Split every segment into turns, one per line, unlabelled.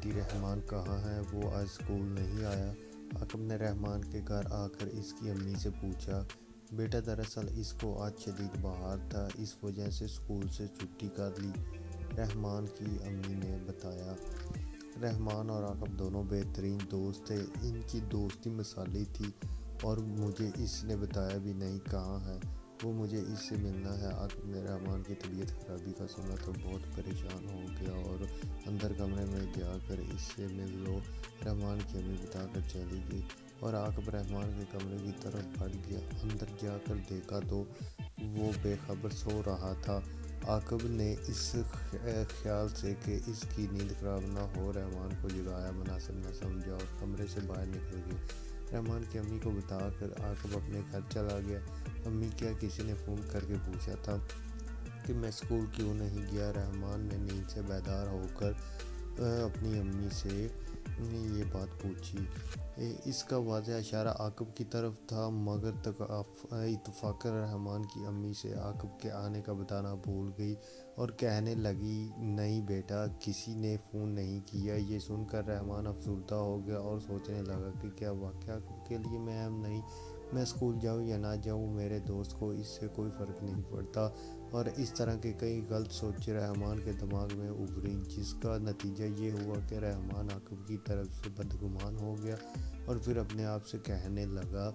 بیٹی رحمان کہاں ہے؟ وہ آج اسکول نہیں آیا؟ عاقب نے رحمان کے گھر آ کر اس کی امی سے پوچھا۔ بیٹا دراصل اس کو آج شدید بخار تھا، اس وجہ سے اسکول سے چھٹی کر لی، رحمان کی امی نے بتایا۔ رحمان اور عاقب دونوں بہترین دوست تھے، ان کی دوستی مثالی تھی اور مجھے اس نے بتایا بھی نہیں کہاں ہے وہ، مجھے اس سے ملنا ہے۔ عاقب نے رحمان کی طبیعت خرابی کا سنا تو بہت پریشان ہو گیا اور اندر کمرے میں جا کر اس سے مل لو، رحمان کی امی بتا کر چلی گئی اور عاقب رحمان کے کمرے کی طرف بڑھ گیا۔ اندر جا کر دیکھا تو وہ بے خبر سو رہا تھا۔ عاقب نے اس خیال سے کہ اس کی نیند خراب نہ ہو رحمان کو جگایا مناسب نہ سمجھا اور کمرے سے باہر نکل گئے۔ رحمان کی امی کو بتا کر عاقب اپنے گھر چلا گیا۔ امی کیا کسی نے فون کر کے پوچھا تھا کہ میں اسکول کیوں نہیں گیا؟ رحمان نے نیند سے بیدار ہو کر اپنی امی سے یہ بات پوچھی۔ اس کا واضح اشارہ عاقب کی طرف تھا، مگر اتفاقاً رحمان کی امی سے عاقب کے آنے کا بتانا بھول گئی اور کہنے لگی نہیں بیٹا، کسی نے فون نہیں کیا۔ یہ سن کر رحمان افسردہ ہو گیا اور سوچنے لگا کہ کیا واقعہ عاقب کے لیے میں اہم نہیں؟ میں اسکول جاؤں یا نہ جاؤں، میرے دوست کو اس سے کوئی فرق نہیں پڑتا۔ اور اس طرح کے کئی غلط سوچیں رحمان کے دماغ میں ابھریں، جس کا نتیجہ یہ ہوا کہ رحمان عاقب کی طرف سے بدگمان ہو گیا اور پھر اپنے آپ سے کہنے لگا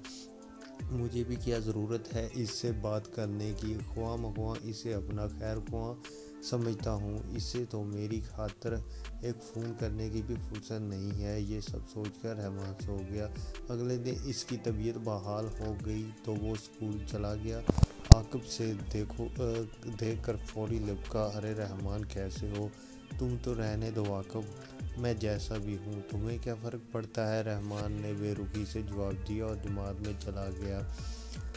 مجھے بھی کیا ضرورت ہے اس سے بات کرنے کی، خواہ مخواہ اسے اپنا خیر خواہ سمجھتا ہوں، اسے تو میری خاطر ایک فون کرنے کی بھی فرصت نہیں ہے۔ یہ سب سوچ کر رحمان سو گیا۔ اگلے دن اس کی طبیعت بحال ہو گئی تو وہ اسکول چلا گیا۔ عاقب سے دیکھ کر فوری لبکا، ارے رحمان کیسے ہو؟ تم تو رہنے دو عاقب، میں جیسا بھی ہوں، تمہیں کیا فرق پڑتا ہے؟ رحمان نے بے رخی سے جواب دیا اور جماعت میں چلا گیا۔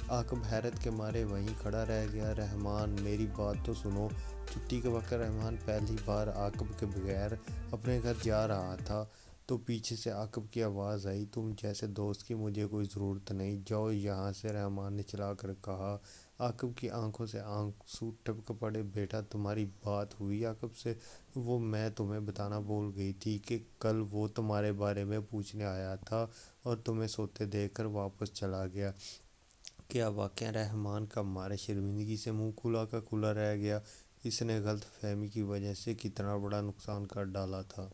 عاقب حیرت کے مارے وہیں کھڑا رہ گیا۔ رحمان میری بات تو سنو۔ چھٹی کے وقت رحمان پہلی بار عاقب کے بغیر اپنے گھر جا رہا تھا تو پیچھے سے عاقب کی آواز آئی، تم جیسے دوست کی مجھے کوئی ضرورت نہیں، جاؤ یہاں سے، رحمان نے چلا کر کہا۔ عاقب کی آنکھوں سے آنسو ٹپک پڑے۔ بیٹا تمہاری بات ہوئی عاقب سے؟ وہ میں تمہیں بتانا بھول گئی تھی کہ کل وہ تمہارے بارے میں پوچھنے آیا تھا اور تمہیں سوتے دیکھ کر واپس چلا گیا۔ کیا واقعہ؟ رحمان کا مارے شرمندگی سے منہ کھلا کا کھلا رہ گیا، اس نے غلط فہمی کی وجہ سے کتنا بڑا نقصان کر ڈالا تھا۔